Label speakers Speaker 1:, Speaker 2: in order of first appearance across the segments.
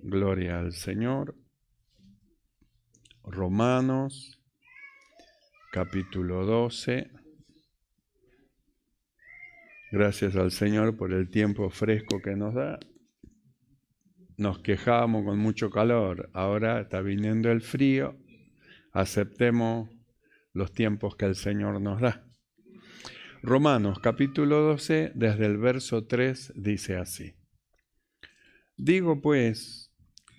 Speaker 1: Gloria al Señor. Romanos, capítulo 12. Gracias al Señor por el tiempo fresco que nos da. Nos quejábamos con mucho calor, ahora está viniendo el frío. Aceptemos los tiempos que el Señor nos da. Romanos, capítulo 12, desde el verso 3, dice así. Digo pues,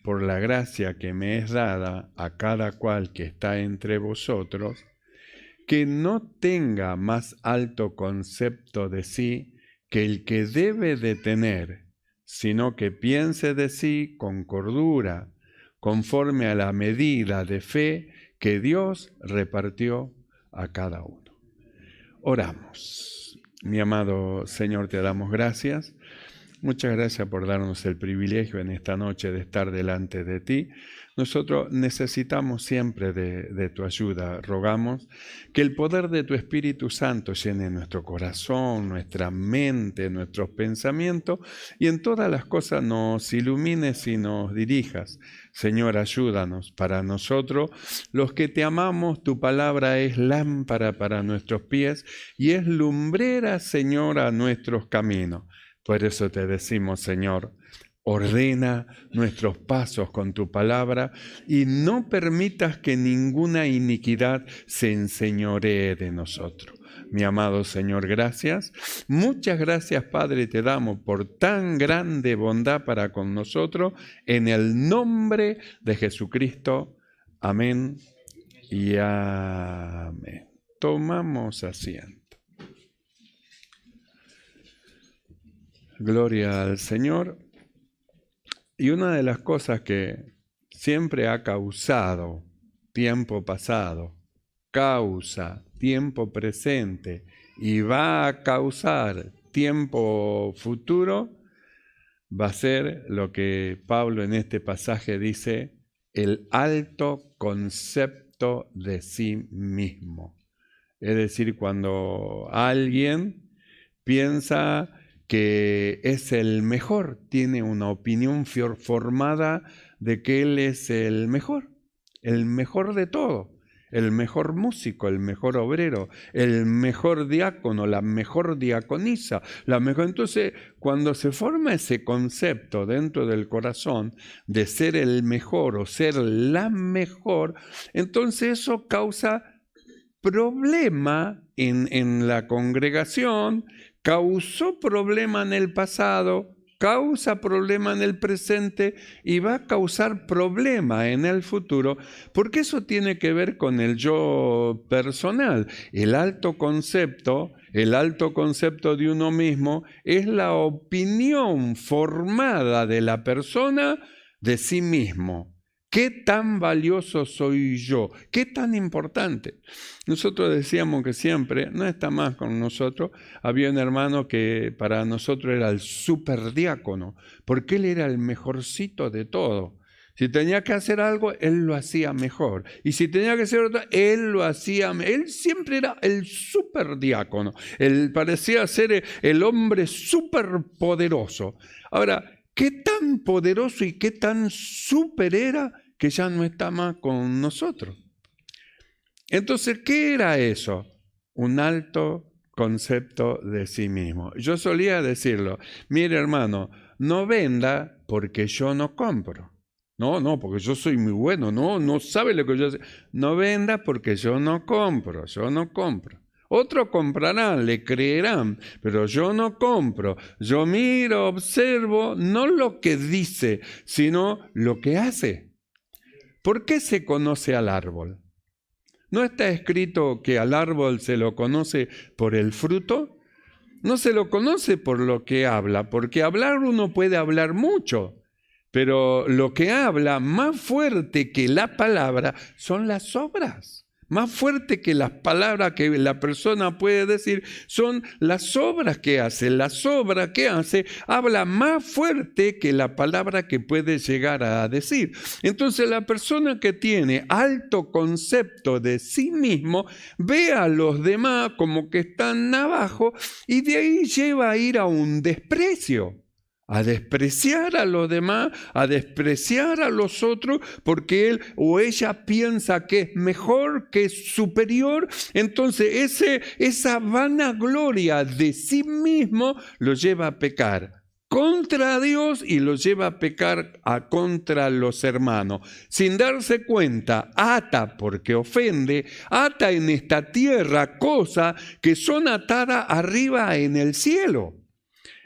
Speaker 1: por la gracia que me es dada a cada cual que está entre vosotros, que no tenga más alto concepto de sí que el que debe de tener, sino que piense de sí con cordura, conforme a la medida de fe que Dios repartió a cada uno. Oramos. Mi amado Señor, te damos gracias. Muchas gracias por darnos el privilegio en esta noche de estar delante de ti. Nosotros necesitamos siempre de tu ayuda. Rogamos que el poder de tu Espíritu Santo llene nuestro corazón, nuestra mente, nuestros pensamientos y en todas las cosas nos ilumines y nos dirijas. Señor, ayúdanos. Para nosotros, los que te amamos, tu palabra es lámpara para nuestros pies y es lumbrera, Señor, a nuestros caminos. Por eso te decimos, Señor, ordena nuestros pasos con tu palabra y no permitas que ninguna iniquidad se enseñoree de nosotros. Mi amado Señor, gracias. Muchas gracias, Padre, te damos por tan grande bondad para con nosotros. En el nombre de Jesucristo. Amén y amén. Tomamos asiento. Gloria al Señor. Y una de las cosas que siempre ha causado tiempo pasado, causa tiempo presente y va a causar tiempo futuro, va a ser lo que Pablo en este pasaje dice, el alto concepto de sí mismo. Es decir, cuando alguien piensa que es el mejor, tiene una opinión formada de que él es el mejor de todo, el mejor músico, el mejor obrero, el mejor diácono, la mejor diaconisa, la mejor. Entonces, cuando se forma ese concepto dentro del corazón de ser el mejor o ser la mejor, entonces eso causa problema en la congregación, causó problema en el pasado, causa problema en el presente y va a causar problema en el futuro, porque eso tiene que ver con el yo personal. El alto concepto de uno mismo es la opinión formada de la persona de sí mismo. ¿Qué tan valioso soy yo? ¿Qué tan importante? Nosotros decíamos que siempre, no está más con nosotros, había un hermano que para nosotros era el superdiácono, porque él era el mejorcito de todo. Si tenía que hacer algo, él lo hacía mejor. Y si tenía que hacer otra, él lo hacía mejor. Él siempre era el superdiácono. Él parecía ser el hombre superpoderoso. Ahora, ¿qué tan poderoso y qué tan súper era que ya no está más con nosotros? Entonces, ¿qué era eso? Un alto concepto de sí mismo. Yo solía decirlo, mire hermano, no venda porque yo no compro. No, porque yo soy muy bueno, no sabe lo que yo sé. No venda porque yo no compro. Otros comprarán, le creerán, pero yo no compro. Yo miro, observo, no lo que dice, sino lo que hace. ¿Por qué se conoce al árbol? ¿No está escrito que al árbol se lo conoce por el fruto? No se lo conoce por lo que habla, porque hablar uno puede hablar mucho, pero lo que habla más fuerte que la palabra son las obras. Más fuerte que las palabras que la persona puede decir son las obras que hace. Las obras que hace habla más fuerte que la palabra que puede llegar a decir. Entonces la persona que tiene alto concepto de sí mismo ve a los demás como que están abajo y de ahí lleva a ir a un desprecio. a despreciar a los demás, a despreciar a los otros, porque él o ella piensa que es mejor, que es superior. Entonces esa vanagloria de sí mismo lo lleva a pecar contra Dios y lo lleva a pecar contra los hermanos. Sin darse cuenta, ata porque ofende, ata en esta tierra cosas que son atadas arriba en el cielo.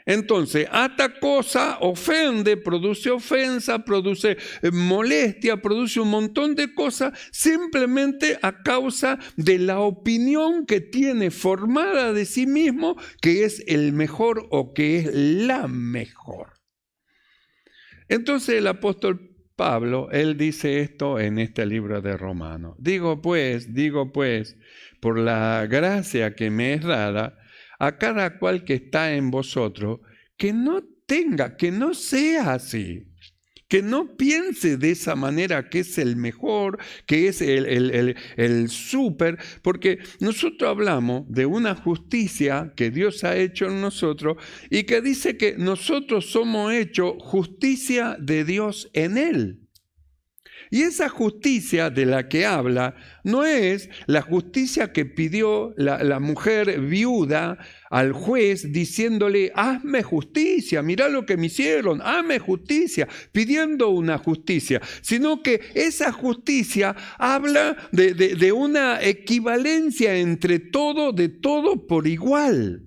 Speaker 1: Entonces, ata cosa, ofende, produce ofensa, produce molestia, produce un montón de cosas simplemente a causa de la opinión que tiene formada de sí mismo, que es el mejor o que es la mejor. Entonces el apóstol Pablo, él dice esto en este libro de Romanos. Digo pues, por la gracia que me es dada, a cada cual que está en vosotros, que no sea así, que no piense de esa manera que es el mejor, que es el súper, porque nosotros hablamos de una justicia que Dios ha hecho en nosotros y que dice que nosotros somos hechos justicia de Dios en Él. Y esa justicia de la que habla no es la justicia que pidió la mujer viuda al juez diciéndole, hazme justicia, mirá lo que me hicieron, hazme justicia, pidiendo una justicia, sino que esa justicia habla de una equivalencia entre todo, de todo por igual.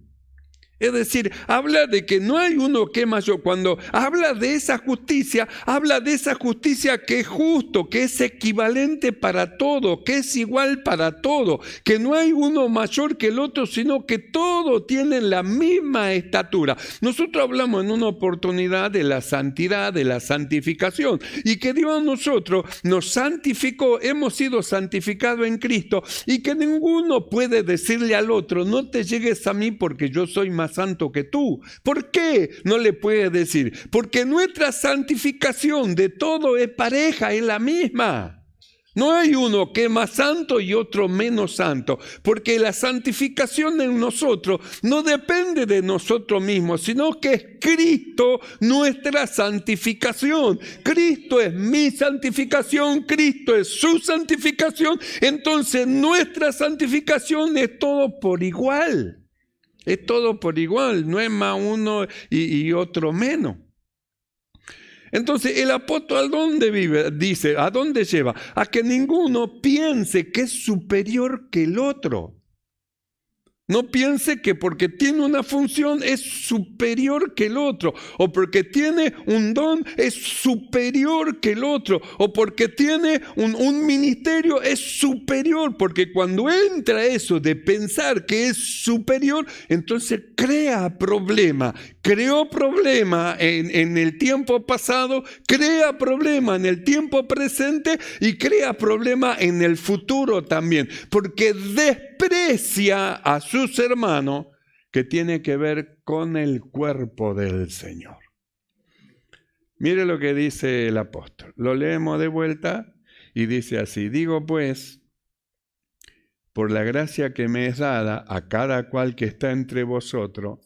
Speaker 1: Es decir, habla de que no hay uno que es mayor. Cuando habla de esa justicia que es justo, que es equivalente para todo, que es igual para todo, que no hay uno mayor que el otro, sino que todos tienen la misma estatura. Nosotros hablamos en una oportunidad de la santidad, de la santificación, y que Dios a nosotros nos santificó, hemos sido santificados en Cristo, y que ninguno puede decirle al otro, no te llegues a mí porque yo soy más santo que tú. ¿Por qué no le puede decir? Porque nuestra santificación de todo es pareja, es la misma. No hay uno que es más santo y otro menos santo, porque la santificación en nosotros no depende de nosotros mismos, sino que es Cristo nuestra santificación. Cristo es mi santificación, Cristo es su santificación, entonces nuestra santificación es todo por igual. Es todo por igual, no es más uno y otro menos. Entonces, el apóstol, ¿a dónde vive? Dice, ¿a dónde lleva? A que ninguno piense que es superior que el otro. No piense que porque tiene una función es superior que el otro, o porque tiene un don es superior que el otro, o porque tiene un ministerio es superior, porque cuando entra eso de pensar que es superior, entonces crea problema. Creó problema en el tiempo pasado, crea problema en el tiempo presente y crea problema en el futuro también, porque desprecia a sus hermanos, que tiene que ver con el cuerpo del Señor. Mire lo que dice el apóstol. Lo leemos de vuelta y dice así: digo pues, por la gracia que me es dada a cada cual que está entre vosotros,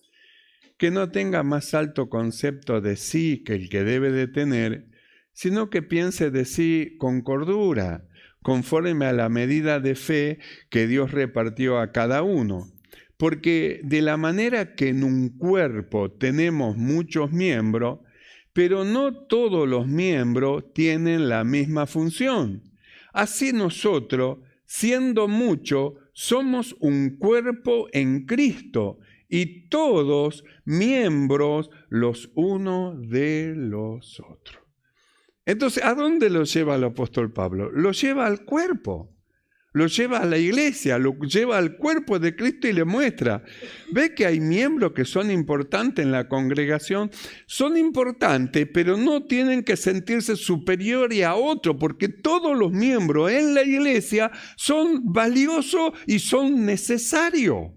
Speaker 1: que no tenga más alto concepto de sí que el que debe de tener, sino que piense de sí con cordura, conforme a la medida de fe que Dios repartió a cada uno. Porque de la manera que en un cuerpo tenemos muchos miembros, pero no todos los miembros tienen la misma función. Así nosotros, siendo muchos, somos un cuerpo en Cristo, y todos miembros los unos de los otros. Entonces, ¿a dónde lo lleva el apóstol Pablo? Lo lleva al cuerpo, lo lleva a la iglesia, lo lleva al cuerpo de Cristo y le muestra. ¿Ve que hay miembros que son importantes en la congregación? Son importantes, pero no tienen que sentirse superiores a otro, porque todos los miembros en la iglesia son valiosos y son necesarios.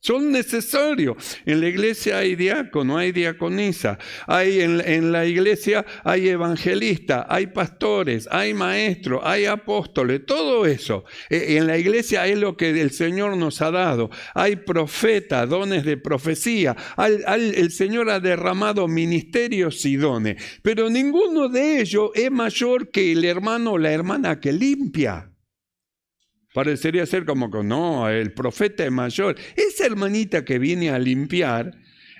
Speaker 1: Son necesarios. En la iglesia hay diácono, hay diaconisa, en la iglesia hay evangelistas, hay pastores, hay maestros, hay apóstoles, todo eso. En la iglesia es lo que el Señor nos ha dado. Hay profetas, dones de profecía. El Señor ha derramado ministerios y dones, pero ninguno de ellos es mayor que el hermano o la hermana que limpia. Parecería ser como que no, el profeta es mayor. Esa hermanita que viene a limpiar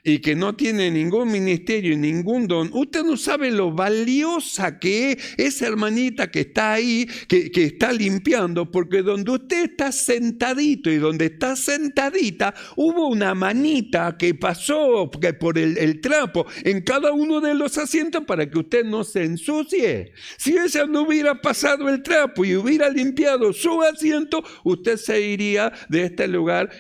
Speaker 1: y que no tiene ningún ministerio y ningún don, usted no sabe lo valiosa que es esa hermanita que está ahí, que está limpiando, porque donde usted está sentadito y donde está sentadita, hubo una manita que pasó por el trapo en cada uno de los asientos para que usted no se ensucie. Si ella no hubiera pasado el trapo y hubiera limpiado su asiento, usted se iría de este lugar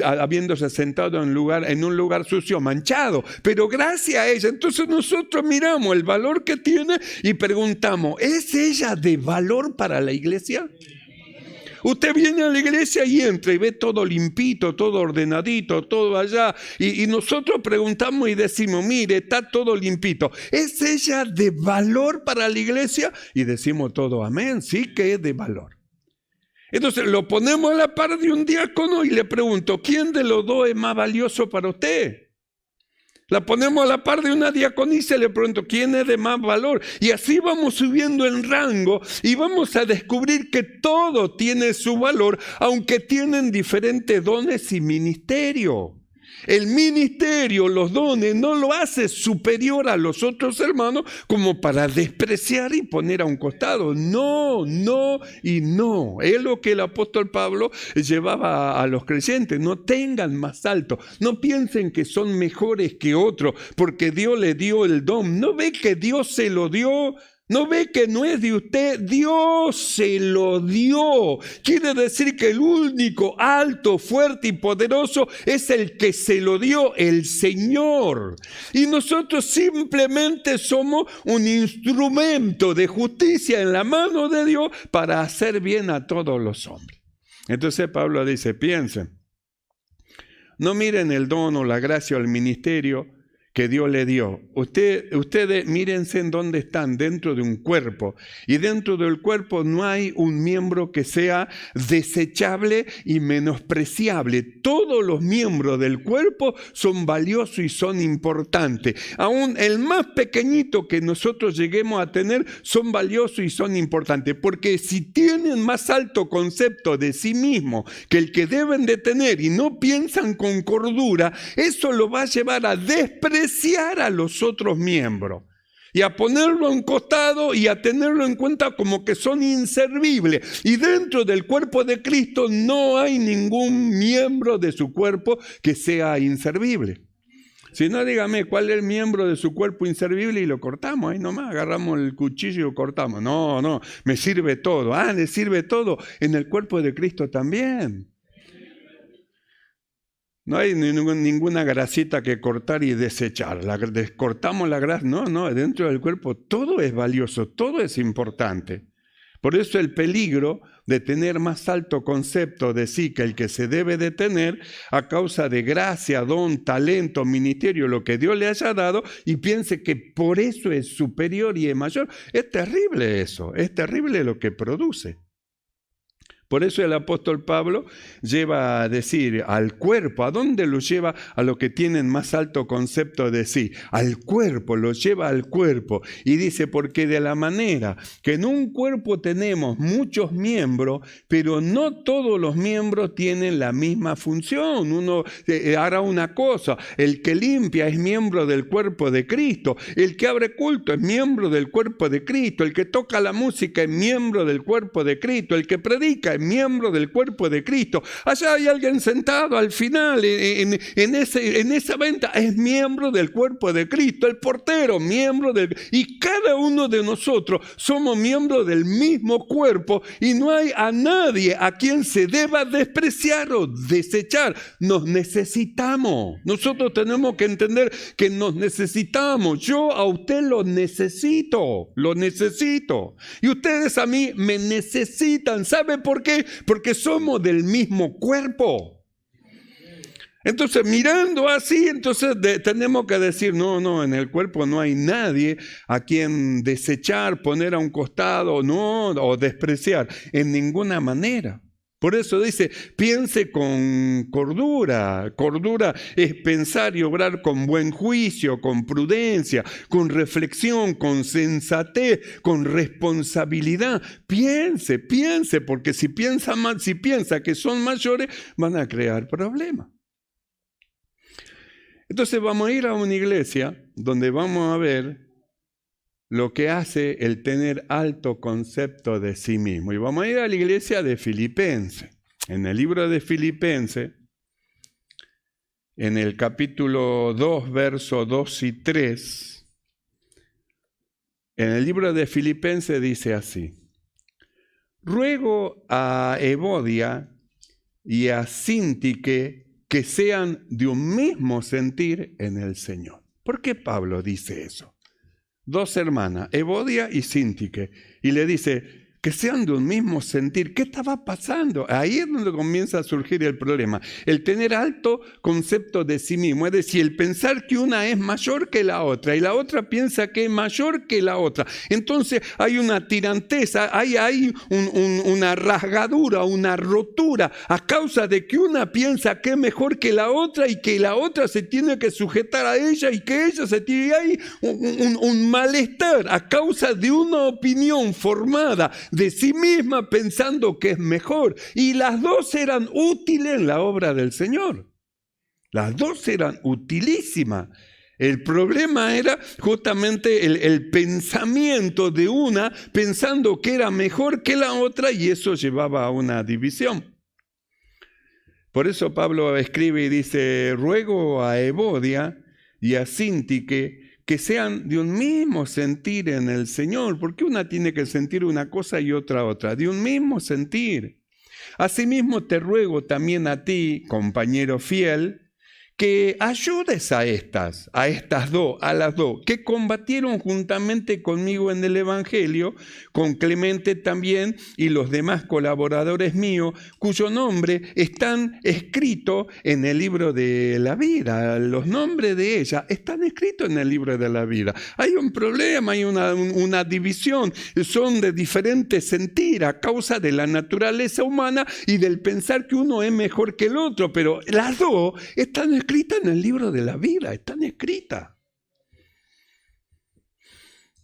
Speaker 1: habiéndose sentado en un lugar sucio, manchado, pero gracias a ella. Entonces nosotros miramos el valor que tiene y preguntamos, ¿es ella de valor para la iglesia? Usted viene a la iglesia y entra y ve todo limpito, todo ordenadito, todo allá, y nosotros preguntamos y decimos, mire, está todo limpito, ¿es ella de valor para la iglesia? Y decimos todo, amén, sí que es de valor. Entonces lo ponemos a la par de un diácono y le pregunto, ¿quién de los dos es más valioso para usted? La ponemos a la par de una diaconisa y le pregunto, ¿quién es de más valor? Y así vamos subiendo en rango y vamos a descubrir que todo tiene su valor, aunque tienen diferentes dones y ministerio. El ministerio, los dones, no lo hace superior a los otros hermanos como para despreciar y poner a un costado. No, no y no. Es lo que el apóstol Pablo llevaba a los creyentes. No tengan más alto. No piensen que son mejores que otros porque Dios les dio el don. ¿No ve que Dios se lo dio? ¿No ve que no es de usted? Dios se lo dio. Quiere decir que el único alto, fuerte y poderoso es el que se lo dio, el Señor. Y nosotros simplemente somos un instrumento de justicia en la mano de Dios para hacer bien a todos los hombres. Entonces Pablo dice, piensen, no miren el don o la gracia o el ministerio que Dios le dio. Ustedes mírense en dónde están, dentro de un cuerpo. Y dentro del cuerpo no hay un miembro que sea desechable y menospreciable. Todos los miembros del cuerpo son valiosos y son importantes. Aún el más pequeñito que nosotros lleguemos a tener son valiosos y son importantes. Porque si tienen más alto concepto de sí mismos que el que deben de tener y no piensan con cordura, eso lo va a llevar a despreciar a los otros miembros y a ponerlo a un costado y a tenerlo en cuenta como que son inservibles. Y dentro del cuerpo de Cristo no hay ningún miembro de su cuerpo que sea inservible. Si no, dígame, ¿cuál es el miembro de su cuerpo inservible? Y lo cortamos, ahí nomás, agarramos el cuchillo y lo cortamos. No, me sirve todo. ¿Le sirve todo? En el cuerpo de Cristo también. No hay ninguna grasita que cortar y desechar. Cortamos la grasa. No, dentro del cuerpo todo es valioso, todo es importante. Por eso el peligro de tener más alto concepto de sí que el que se debe de tener a causa de gracia, don, talento, ministerio, lo que Dios le haya dado y piense que por eso es superior y es mayor. Es terrible eso, es terrible lo que produce. Por eso el apóstol Pablo lleva a decir al cuerpo, ¿a dónde lo lleva? A los que tienen más alto concepto de sí. Al cuerpo, lo lleva al cuerpo. Y dice, porque de la manera que en un cuerpo tenemos muchos miembros, pero no todos los miembros tienen la misma función. Uno hará una cosa, el que limpia es miembro del cuerpo de Cristo, el que abre culto es miembro del cuerpo de Cristo, el que toca la música es miembro del cuerpo de Cristo, el que predica es miembro del cuerpo de Cristo. Allá hay alguien sentado al final en esa venta, es miembro del cuerpo de Cristo. El portero, miembro del... Y cada uno de nosotros somos miembros del mismo cuerpo y no hay a nadie a quien se deba despreciar o desechar. Nos necesitamos. Nosotros tenemos que entender que nos necesitamos. Yo a usted lo necesito. Y ustedes a mí me necesitan. ¿Sabe por qué? Porque somos del mismo cuerpo. Entonces, mirando así, entonces tenemos que decir, no, en el cuerpo no hay nadie a quien desechar, poner a un costado, no, o despreciar, en ninguna manera. Por eso dice, piense con cordura. Cordura es pensar y obrar con buen juicio, con prudencia, con reflexión, con sensatez, con responsabilidad. Piense, porque si piensa que son mayores, van a crear problemas. Entonces vamos a ir a una iglesia donde vamos a ver lo que hace el tener alto concepto de sí mismo. Y vamos a ir a la iglesia de Filipenses. En el libro de Filipenses, en el capítulo 2, versos 2 y 3, en el libro de Filipenses dice así: ruego a Evodia y a Síntique que sean de un mismo sentir en el Señor. ¿Por qué Pablo dice eso? Dos hermanas, Evodia y Síntique, y le dice que sean de un mismo sentir. ¿Qué estaba pasando? Ahí es donde comienza a surgir el problema. El tener alto concepto de sí mismo, es decir, el pensar que una es mayor que la otra y la otra piensa que es mayor que la otra. Entonces hay una tiranteza, hay una rasgadura, una rotura a causa de que una piensa que es mejor que la otra y que la otra se tiene que sujetar a ella y que ella se tiene ahí un malestar a causa de una opinión formada de sí misma pensando que es mejor. Y las dos eran útiles en la obra del Señor. Las dos eran utilísimas. El problema era justamente el pensamiento de una pensando que era mejor que la otra, y eso llevaba a una división. Por eso Pablo escribe y dice: ruego a Evodia y a Síntique que sean de un mismo sentir en el Señor, porque una tiene que sentir una cosa y otra, de un mismo sentir. Asimismo te ruego también a ti, compañero fiel, que ayudes a las dos, que combatieron juntamente conmigo en el Evangelio, con Clemente también y los demás colaboradores míos, cuyo nombre están escritos en el libro de la vida. Los nombres de ellas están escritos en el libro de la vida. Hay un problema, hay una división, son de diferentes sentir a causa de la naturaleza humana y del pensar que uno es mejor que el otro, pero las dos están escritas en el libro de la vida, están escritas.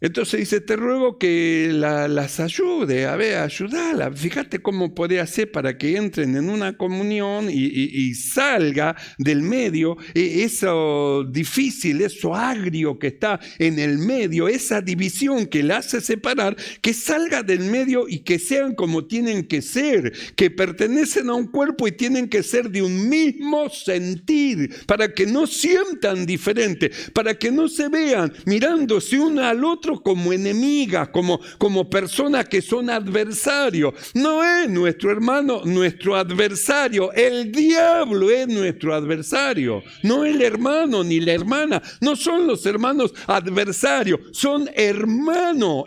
Speaker 1: Entonces dice: te ruego que las ayude, ayúdala. Fíjate cómo podría hacer para que entren en una comunión y salga del medio eso difícil, eso agrio que está en el medio, esa división que la hace separar, que salga del medio y que sean como tienen que ser, que pertenecen a un cuerpo y tienen que ser de un mismo sentir, para que no sientan diferente, para que no se vean mirándose una al otro como enemigas, como personas que son adversarios. No es nuestro hermano nuestro adversario, el diablo es nuestro adversario, no el hermano ni la hermana, no son los hermanos adversarios, son hermano.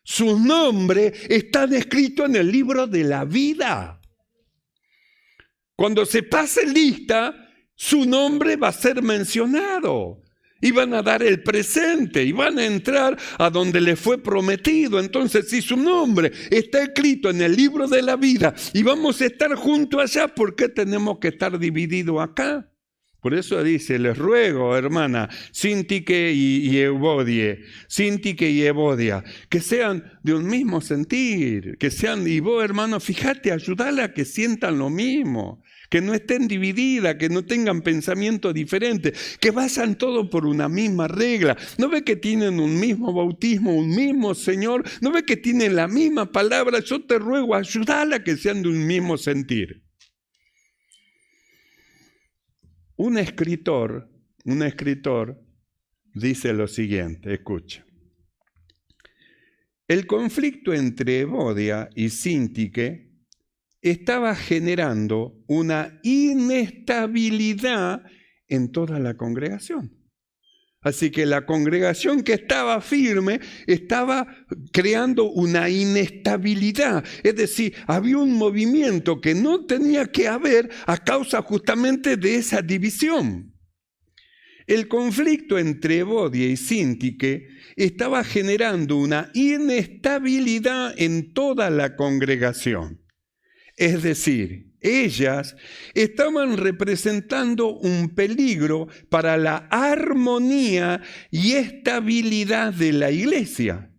Speaker 1: Sus nombres están escritos en el libro de la vida. Cuando se pase lista, su nombre va a ser mencionado. Y van a dar el presente y van a entrar a donde le fue prometido. Entonces, si su nombre está escrito en el libro de la vida y vamos a estar juntos allá, ¿por qué tenemos que estar divididos acá? Por eso dice: les ruego, hermana, Síntique y Evodia, que sean de un mismo sentir, que sean, y vos, hermano, fíjate, ayúdale a que sientan lo mismo. Que no estén divididas, que no tengan pensamiento diferente, que vayan todos por una misma regla. ¿No ve que tienen un mismo bautismo, un mismo Señor? ¿No ve que tienen la misma palabra? Yo te ruego, ayúdala a que sean de un mismo sentir. Un escritor dice lo siguiente, escucha. El conflicto entre Evodia y Síntique estaba generando una inestabilidad en toda la congregación. Así que la congregación que estaba firme estaba creando una inestabilidad. Es decir, había un movimiento que no tenía que haber a causa justamente de esa división. El conflicto entre Evodia y Síntique estaba generando una inestabilidad en toda la congregación. Es decir, ellas estaban representando un peligro para la armonía y estabilidad de la iglesia.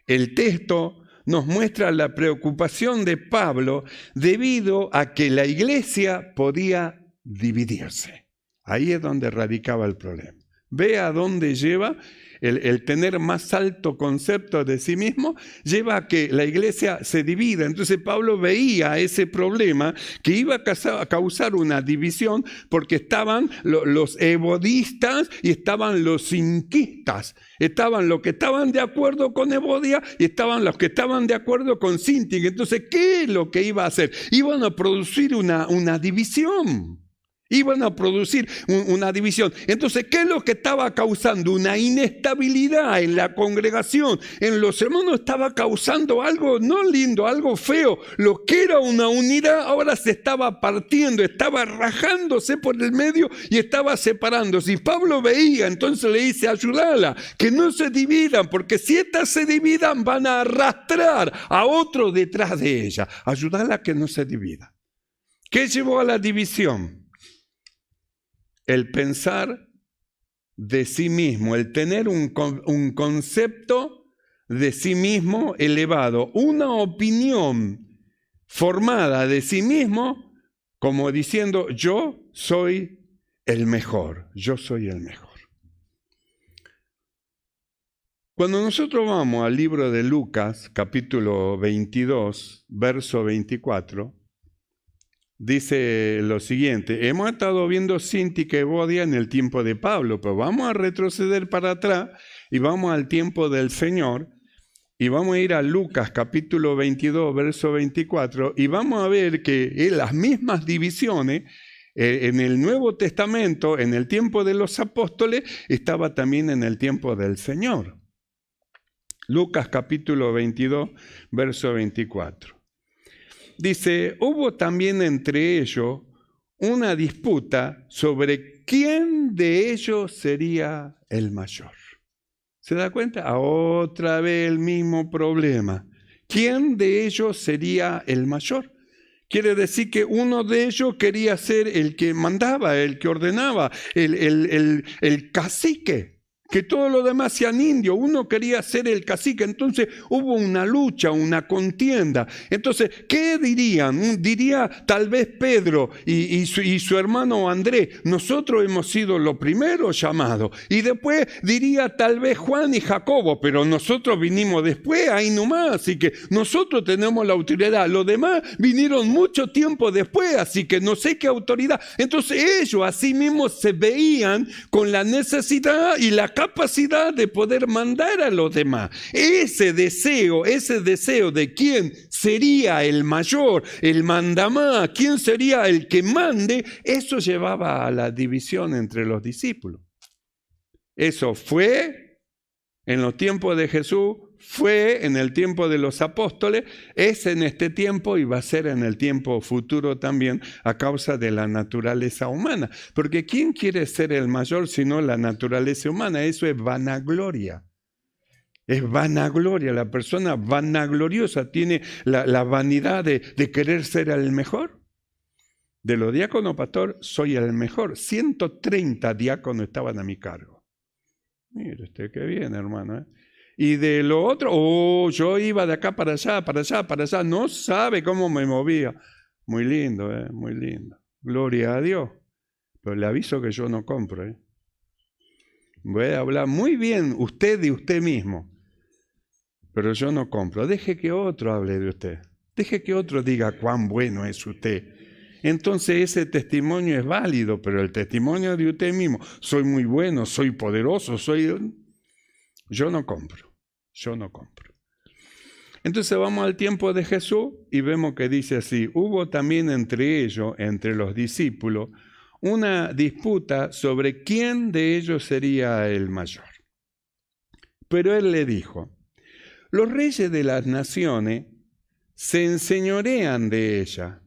Speaker 1: El texto nos muestra la preocupación de Pablo debido a que la iglesia podía dividirse. Ahí es donde radicaba el problema. Ve a dónde lleva el tener más alto concepto de sí mismo, lleva a que la iglesia se divida. Entonces Pablo veía ese problema que iba a causar una división porque estaban los evodistas y estaban los sinquistas. Estaban los que estaban de acuerdo con Evodia y estaban los que estaban de acuerdo con Síntique. Entonces, ¿qué es lo que iba a hacer? Iban a producir una división. Iban a producir una división. Entonces, ¿qué es lo que estaba causando? Una inestabilidad en la congregación, en los hermanos. Estaba causando algo no lindo, algo feo. Lo que era una unidad ahora se estaba partiendo, estaba rajándose por el medio y estaba separándose. Y Pablo veía, entonces le dice, ayúdala, que no se dividan, porque si estas se dividan van a arrastrar a otro detrás de ella. Ayúdala a que no se divida. ¿Qué llevó a la división? El pensar de sí mismo, el tener un concepto de sí mismo elevado, una opinión formada de sí mismo, como diciendo, yo soy el mejor, yo soy el mejor. Cuando nosotros vamos al libro de Lucas, capítulo 22, verso 24, dice lo siguiente: hemos estado viendo Síntique y Evodia en el tiempo de Pablo, pero vamos a retroceder para atrás y vamos al tiempo del Señor y vamos a ir a Lucas capítulo 22, verso 24 y vamos a ver que las mismas divisiones en el Nuevo Testamento, en el tiempo de los apóstoles, estaba también en el tiempo del Señor. Lucas capítulo 22, verso 24. Dice, hubo también entre ellos una disputa sobre quién de ellos sería el mayor. ¿Se da cuenta? Otra vez el mismo problema. ¿Quién de ellos sería el mayor? Quiere decir que uno de ellos quería ser el que mandaba, el que ordenaba, el cacique. Que todos los demás sean indios, uno quería ser el cacique, entonces hubo una lucha, una contienda. Entonces, ¿qué dirían? Diría tal vez Pedro y su hermano Andrés, nosotros hemos sido los primeros llamados. Y después diría tal vez Juan y Jacobo, pero nosotros vinimos después, ahí nomás, así que nosotros tenemos la autoridad. Los demás vinieron mucho tiempo después, así que no sé qué autoridad. Entonces ellos así mismos se veían con la necesidad y la capacidad de poder mandar a los demás. Ese deseo de quién sería el mayor, el mandamás, quién sería el que mande, eso llevaba a la división entre los discípulos. Eso fue en los tiempos de Jesús, fue en el tiempo de los apóstoles, es en este tiempo y va a ser en el tiempo futuro también a causa de la naturaleza humana. Porque ¿quién quiere ser el mayor sino la naturaleza humana? Eso es vanagloria. Es vanagloria. La persona vanagloriosa tiene la vanidad de querer ser el mejor. De los diáconos, pastor, soy el mejor. 130 diáconos estaban a mi cargo. Mire usted qué bien, hermano, ¿eh? Y de lo otro, yo iba de acá para allá, para allá, para allá. No sabe cómo me movía. Muy lindo, muy lindo. Gloria a Dios. Pero le aviso que yo no compro. Voy a hablar muy bien usted de usted mismo. Pero yo no compro. Deje que otro hable de usted. Deje que otro diga cuán bueno es usted. Entonces ese testimonio es válido, pero el testimonio de usted mismo, soy muy bueno, soy poderoso, yo no compro, yo no compro. Entonces vamos al tiempo de Jesús y vemos que dice así, hubo también entre ellos, entre los discípulos, una disputa sobre quién de ellos sería el mayor. Pero él le dijo: los reyes de las naciones se enseñorean de ella,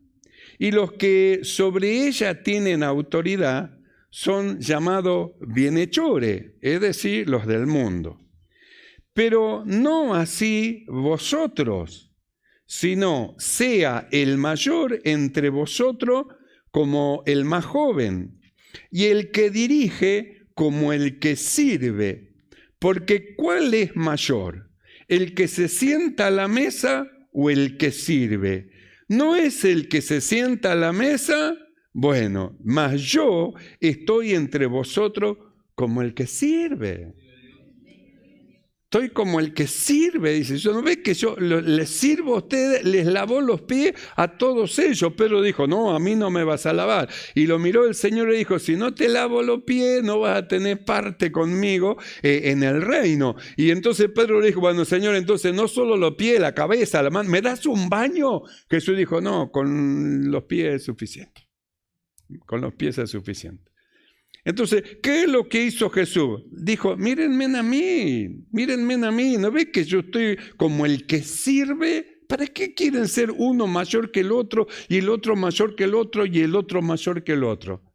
Speaker 1: y los que sobre ella tienen autoridad son llamados bienhechores, es decir, los del mundo. Pero no así vosotros, sino sea el mayor entre vosotros como el más joven, y el que dirige como el que sirve. Porque ¿cuál es mayor? ¿El que se sienta a la mesa o el que sirve? ¿No es el que se sienta a la mesa? Bueno, mas yo estoy entre vosotros como el que sirve. Estoy como el que sirve, dice. ¿Yo no ve que yo les sirvo a ustedes, les lavo los pies a todos ellos? Pedro dijo: no, a mí no me vas a lavar. Y lo miró el Señor y le dijo: si no te lavo los pies, no vas a tener parte conmigo en el reino. Y entonces Pedro le dijo: bueno, Señor, entonces no solo los pies, la cabeza, la mano, ¿me das un baño? Jesús dijo: no, con los pies es suficiente. Con los pies es suficiente. Entonces, ¿qué es lo que hizo Jesús? Dijo: mírenme a mí, ¿no ven que yo estoy como el que sirve? ¿Para qué quieren ser uno mayor que el otro, y el otro mayor que el otro, y el otro mayor que el otro?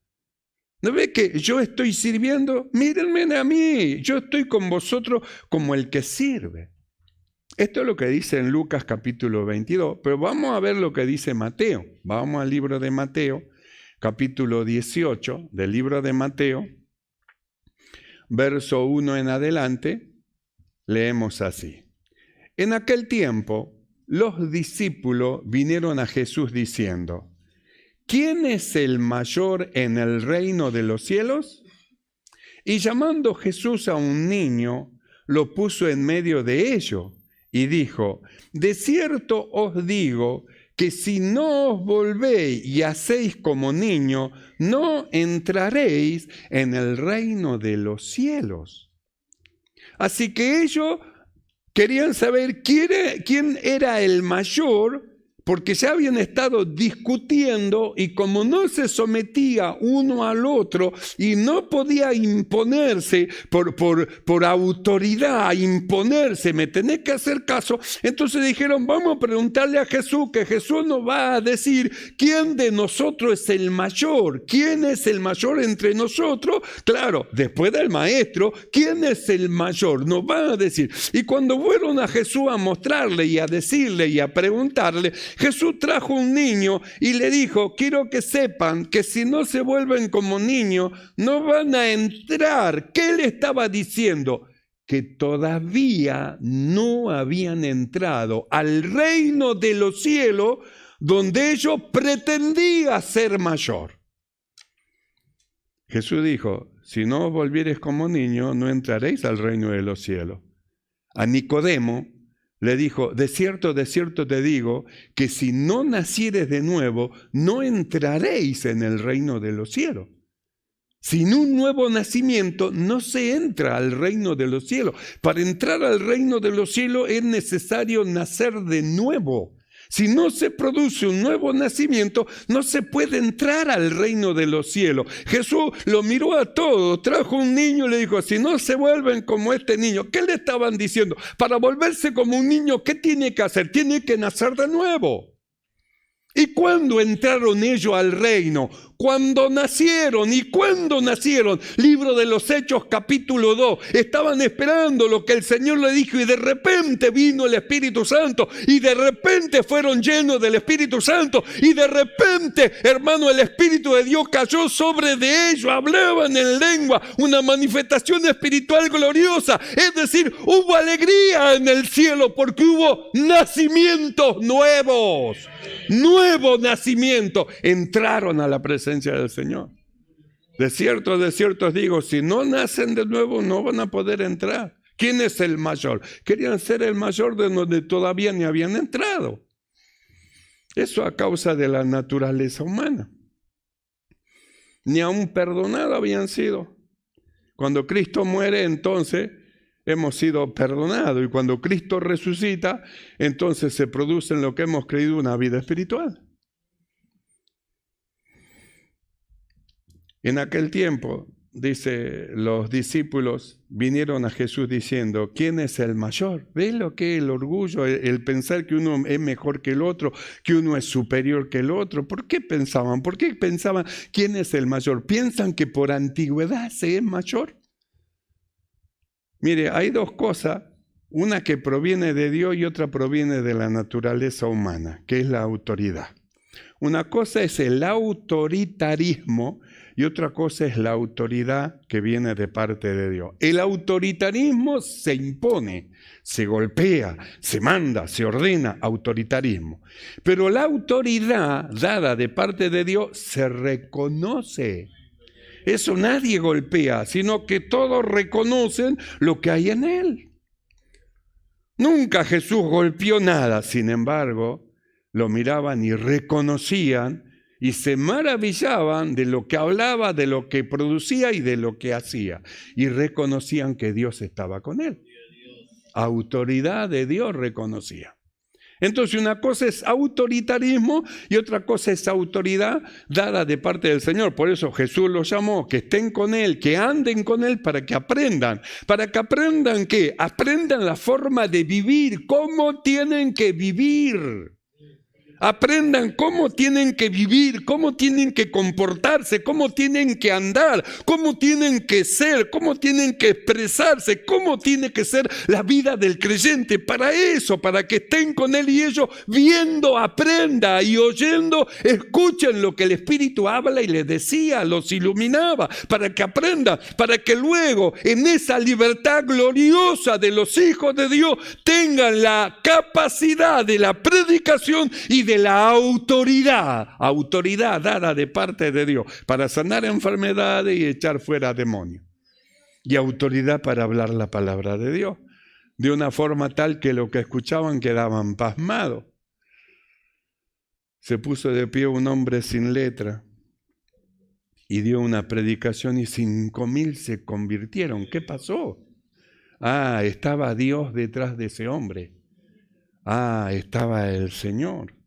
Speaker 1: ¿No ven que yo estoy sirviendo? Mírenme a mí, yo estoy con vosotros como el que sirve. Esto es lo que dice en Lucas capítulo 22, pero vamos a ver lo que dice Mateo. Vamos al libro de Mateo, capítulo 18 del libro de Mateo, verso 1 en adelante, leemos así. En aquel tiempo, los discípulos vinieron a Jesús diciendo: ¿quién es el mayor en el reino de los cielos? Y llamando Jesús a un niño, lo puso en medio de ellos y dijo: de cierto os digo que si no os volvéis y hacéis como niño, no entraréis en el reino de los cielos. Así que ellos querían saber quién era el mayor, porque ya habían estado discutiendo, y como no se sometía uno al otro y no podía imponerse por autoridad, imponerse, me tenés que hacer caso, entonces dijeron: vamos a preguntarle a Jesús, que Jesús nos va a decir quién de nosotros es el mayor, quién es el mayor entre nosotros. Claro, después del maestro, ¿quién es el mayor? Nos va a decir. Y cuando fueron a Jesús a mostrarle y a decirle y a preguntarle, Jesús trajo un niño y le dijo: quiero que sepan que si no se vuelven como niños, no van a entrar. ¿Qué le estaba diciendo? Que todavía no habían entrado al reino de los cielos, donde ellos pretendían ser mayor. Jesús dijo: si no os volviereis como niños, no entraréis al reino de los cielos. A Nicodemo le dijo: de cierto te digo, que si no nacieres de nuevo, no entraréis en el reino de los cielos. Sin un nuevo nacimiento no se entra al reino de los cielos. Para entrar al reino de los cielos es necesario nacer de nuevo. Si no se produce un nuevo nacimiento, no se puede entrar al reino de los cielos. Jesús lo miró a todos, trajo un niño y le dijo: si no se vuelven como este niño. ¿Qué le estaban diciendo? Para volverse como un niño, ¿qué tiene que hacer? Tiene que nacer de nuevo. ¿Y cuándo entraron ellos al reino? Cuando nacieron. ¿Y cuándo nacieron? Libro de los Hechos, capítulo 2. Estaban esperando lo que el Señor le dijo, y de repente vino el Espíritu Santo, y de repente fueron llenos del Espíritu Santo, y de repente, hermano, el Espíritu de Dios cayó sobre de ellos, hablaban en lengua, una manifestación espiritual gloriosa. Es decir, hubo alegría en el cielo porque hubo nacimientos nuevos. Nuevo nacimiento. Entraron a la presencia del Señor. De cierto os digo, si no nacen de nuevo, no van a poder entrar. ¿Quién es el mayor? Querían ser el mayor de donde todavía ni habían entrado. Eso a causa de la naturaleza humana. Ni aún perdonado habían sido. Cuando Cristo muere, entonces hemos sido perdonados, y cuando Cristo resucita, entonces se produce en lo que hemos creído una vida espiritual. En aquel tiempo, dice, los discípulos vinieron a Jesús diciendo, ¿quién es el mayor? ¿Ves lo que es el orgullo, el pensar que uno es mejor que el otro, que uno es superior que el otro? ¿Por qué pensaban? ¿Por qué pensaban quién es el mayor? ¿Piensan que por antigüedad se es mayor? Mire, hay dos cosas, una que proviene de Dios y otra proviene de la naturaleza humana, que es la autoridad. Una cosa es el autoritarismo y otra cosa es la autoridad que viene de parte de Dios. El autoritarismo se impone, se golpea, se manda, se ordena, autoritarismo. Pero la autoridad dada de parte de Dios se reconoce. Eso nadie golpea, sino que todos reconocen lo que hay en él. Nunca Jesús golpeó nada, sin embargo, lo miraban y reconocían y se maravillaban de lo que hablaba, de lo que producía y de lo que hacía. Y reconocían que Dios estaba con él. Autoridad de Dios reconocía. Entonces una cosa es autoritarismo y otra cosa es autoridad dada de parte del Señor. Por eso Jesús los llamó, que estén con Él, que anden con Él para que aprendan. ¿Para que aprendan qué? Aprendan la forma de vivir, cómo tienen que vivir. Aprendan cómo tienen que vivir, cómo tienen que comportarse, cómo tienen que andar, cómo tienen que ser, cómo tienen que expresarse, cómo tiene que ser la vida del creyente. Para eso, para que estén con Él y ellos viendo, aprenda y oyendo, escuchen lo que el Espíritu habla y les decía, los iluminaba, para que aprendan, para que luego en esa libertad gloriosa de los hijos de Dios tengan la capacidad de la predicación y de la autoridad dada de parte de Dios para sanar enfermedades y echar fuera demonios. Y autoridad para hablar la palabra de Dios de una forma tal que los que escuchaban quedaban pasmados. Se puso de pie un hombre sin letra y dio una predicación y 5,000 se convirtieron. ¿Qué pasó? Estaba Dios detrás de ese hombre. Estaba el Señor.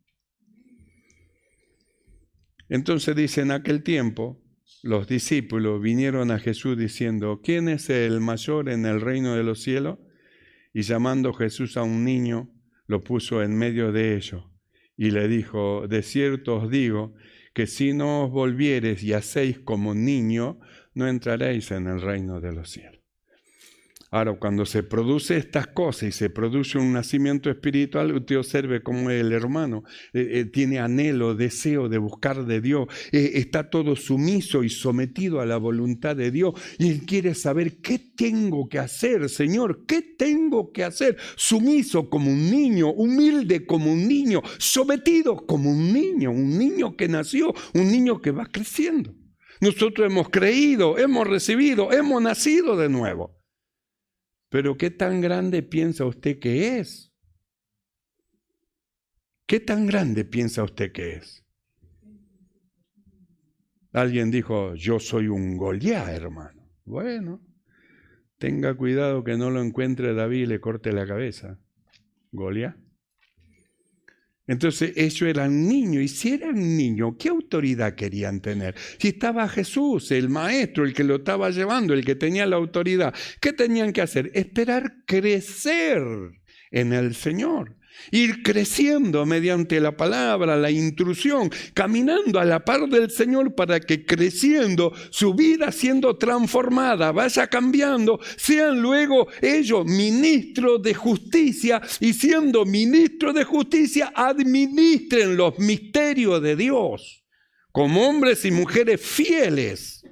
Speaker 1: Entonces dice, en aquel tiempo, los discípulos vinieron a Jesús diciendo, ¿quién es el mayor en el reino de los cielos? Y llamando Jesús a un niño, lo puso en medio de ellos. Y le dijo, de cierto os digo, que si no os volviereis y hacéis como niño, no entraréis en el reino de los cielos. Ahora, cuando se produce estas cosas y se produce un nacimiento espiritual, usted observe cómo el hermano tiene anhelo, deseo de buscar de Dios, está todo sumiso y sometido a la voluntad de Dios y él quiere saber qué tengo que hacer, Señor, qué tengo que hacer, sumiso como un niño, humilde como un niño, sometido como un niño que nació, un niño que va creciendo. Nosotros hemos creído, hemos recibido, hemos nacido de nuevo. Pero ¿qué tan grande piensa usted que es? ¿Qué tan grande piensa usted que es? Alguien dijo, yo soy un Goliat, hermano. Bueno, tenga cuidado que no lo encuentre David y le corte la cabeza. Goliat. Entonces ellos eran niños, y si eran niños, ¿qué autoridad querían tener? Si estaba Jesús, el maestro, el que lo estaba llevando, el que tenía la autoridad, ¿qué tenían que hacer? Esperar crecer en el Señor. Ir creciendo mediante la palabra, la intrusión, caminando a la par del Señor para que creciendo, su vida siendo transformada, vaya cambiando, sean luego ellos ministros de justicia y siendo ministros de justicia administren los misterios de Dios como hombres y mujeres fieles,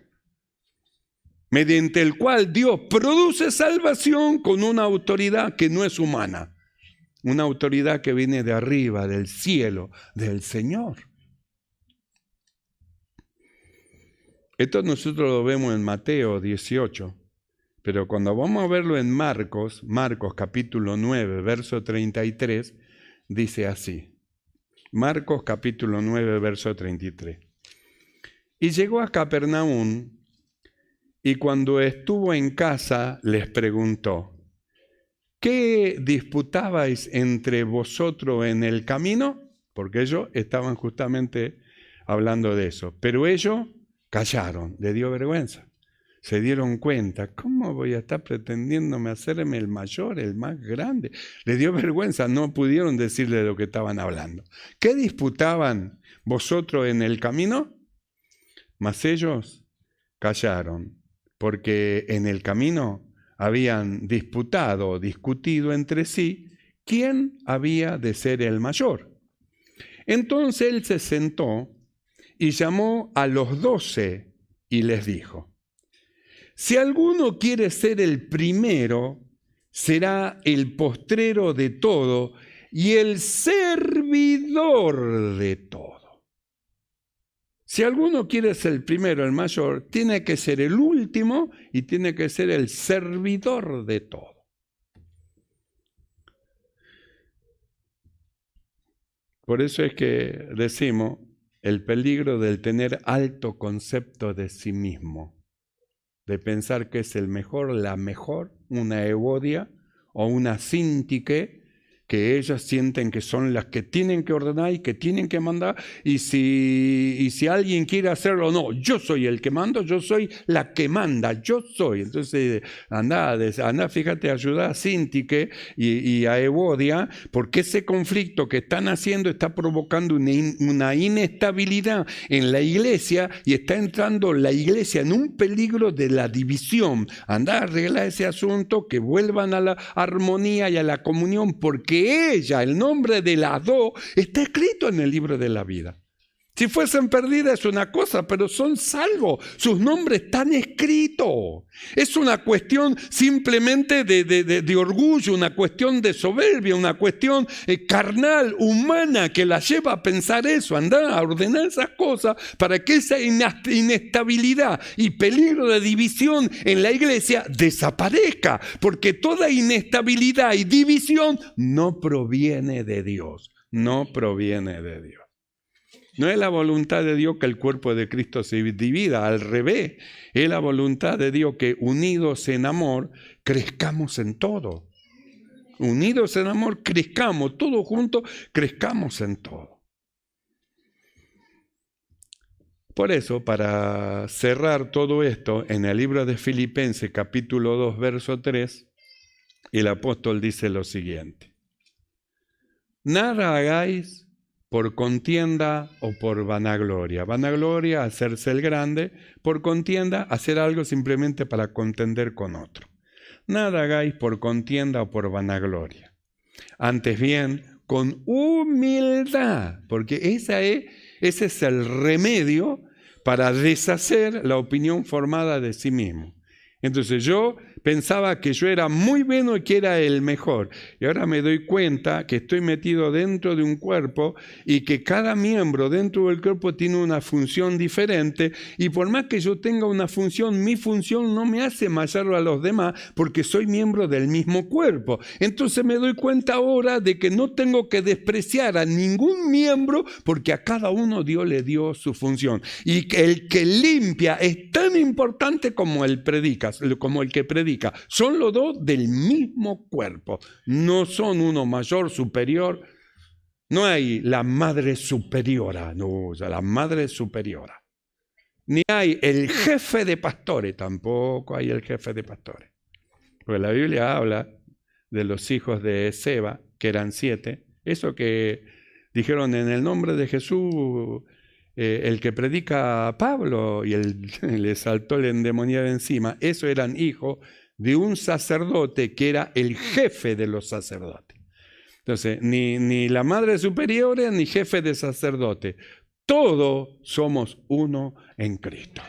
Speaker 1: mediante el cual Dios produce salvación con una autoridad que no es humana. Una autoridad que viene de arriba, del cielo, del Señor. Esto nosotros lo vemos en Mateo 18, pero cuando vamos a verlo en Marcos capítulo 9, verso 33, dice así. Marcos capítulo 9, verso 33. Y llegó a Capernaum, y cuando estuvo en casa les preguntó, ¿qué disputabais entre vosotros en el camino? Porque ellos estaban justamente hablando de eso. Pero ellos callaron, le dio vergüenza. Se dieron cuenta, ¿cómo voy a estar pretendiéndome hacerme el mayor, el más grande? Le dio vergüenza, no pudieron decirle de lo que estaban hablando. ¿Qué disputaban vosotros en el camino? Mas ellos callaron, porque en el camino habían disputado, discutido entre sí, quién había de ser el mayor. Entonces él se sentó y llamó a los 12 y les dijo: si alguno quiere ser el primero, será el postrero de todo y el servidor de todo. Si alguno quiere ser el primero, el mayor, tiene que ser el último y tiene que ser el servidor de todo. Por eso es que decimos el peligro del tener alto concepto de sí mismo, de pensar que es el mejor, la mejor, una Evodia o una Sintique, que ellas sienten que son las que tienen que ordenar y que tienen que mandar, y si alguien quiere hacerlo, no, yo soy el que mando, yo soy la que manda, yo soy. Entonces anda, fíjate, ayuda a Sintique y a Evodia, porque ese conflicto que están haciendo está provocando una inestabilidad en la iglesia y está entrando la iglesia en un peligro de la división. Anda, arregla ese asunto, que vuelvan a la armonía y a la comunión, porque ella, el nombre de las dos, está escrito en el libro de la vida. Si fuesen perdidas es una cosa, pero son salvos. Sus nombres están escritos. Es una cuestión simplemente de orgullo, una cuestión de soberbia, una cuestión carnal, humana, que la lleva a pensar eso. Andá a ordenar esas cosas para que esa inestabilidad y peligro de división en la iglesia desaparezca. Porque toda inestabilidad y división no proviene de Dios. No proviene de Dios. No es la voluntad de Dios que el cuerpo de Cristo se divida, al revés. Es la voluntad de Dios que unidos en amor crezcamos en todo. Unidos en amor crezcamos, todos juntos crezcamos en todo. Por eso, para cerrar todo esto, en el libro de Filipenses capítulo 2, verso 3, el apóstol dice lo siguiente: nada hagáis por contienda o por vanagloria. Vanagloria, hacerse el grande; por contienda, hacer algo simplemente para contender con otro. Nada hagáis por contienda o por vanagloria. Antes bien, con humildad, porque ese es el remedio para deshacer la opinión formada de sí mismo. Entonces yo pensaba que yo era muy bueno y que era el mejor. Y ahora me doy cuenta que estoy metido dentro de un cuerpo y que cada miembro dentro del cuerpo tiene una función diferente. Y por más que yo tenga una función, mi función no me hace mayor a los demás porque soy miembro del mismo cuerpo. Entonces me doy cuenta ahora de que no tengo que despreciar a ningún miembro porque a cada uno Dios le dio su función. Y que el que limpia es tan importante como el que predica. Son los dos del mismo cuerpo. No son uno mayor, superior. No hay la madre superiora. No, la madre superiora. Ni hay el jefe de pastores. Tampoco hay el jefe de pastores. Porque la Biblia habla de los hijos de Seba, que eran 7. Eso que dijeron en el nombre de Jesús... el que predica a Pablo y le saltó el endemoniado encima, esos eran hijos de un sacerdote que era el jefe de los sacerdotes. Entonces, ni la madre superior ni jefe de sacerdote. Todos somos uno en Cristo.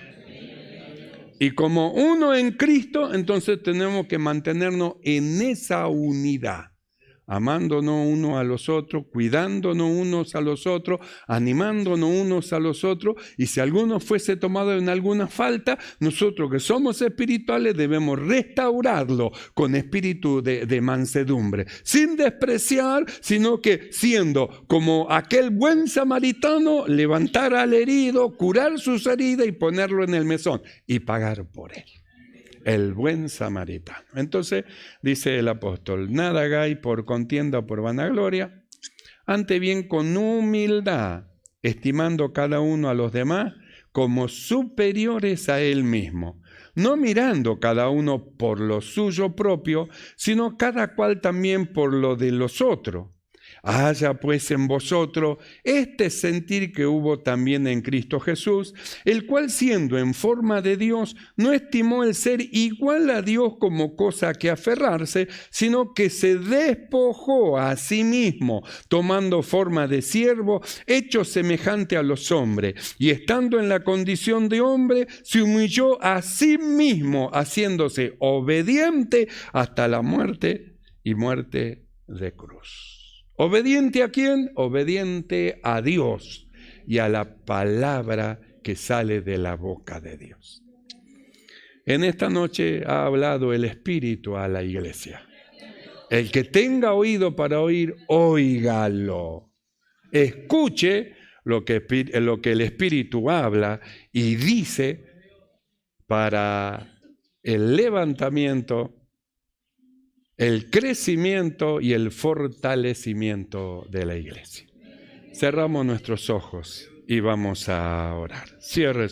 Speaker 1: Y como uno en Cristo, entonces tenemos que mantenernos en esa unidad. Amándonos unos a los otros, cuidándonos unos a los otros, animándonos unos a los otros. Y si alguno fuese tomado en alguna falta, nosotros que somos espirituales debemos restaurarlo con espíritu de mansedumbre, sin despreciar, sino que siendo como aquel buen samaritano, levantar al herido, curar sus heridas y ponerlo en el mesón y pagar por él. El buen samaritano. Entonces, dice el apóstol, nada hagáis por contienda o por vanagloria, antes bien con humildad, estimando cada uno a los demás como superiores a él mismo, no mirando cada uno por lo suyo propio, sino cada cual también por lo de los otros. Haya pues en vosotros este sentir que hubo también en Cristo Jesús, el cual siendo en forma de Dios, no estimó el ser igual a Dios como cosa a que aferrarse, sino que se despojó a sí mismo, tomando forma de siervo, hecho semejante a los hombres, y estando en la condición de hombre, se humilló a sí mismo, haciéndose obediente hasta la muerte y muerte de cruz. ¿Obediente a quién? Obediente a Dios y a la palabra que sale de la boca de Dios. En esta noche ha hablado el Espíritu a la iglesia. El que tenga oído para oír, óigalo. Escuche lo que el Espíritu habla y dice para el levantamiento, el crecimiento y el fortalecimiento de la iglesia. Cerramos nuestros ojos y vamos a orar. Cierre sus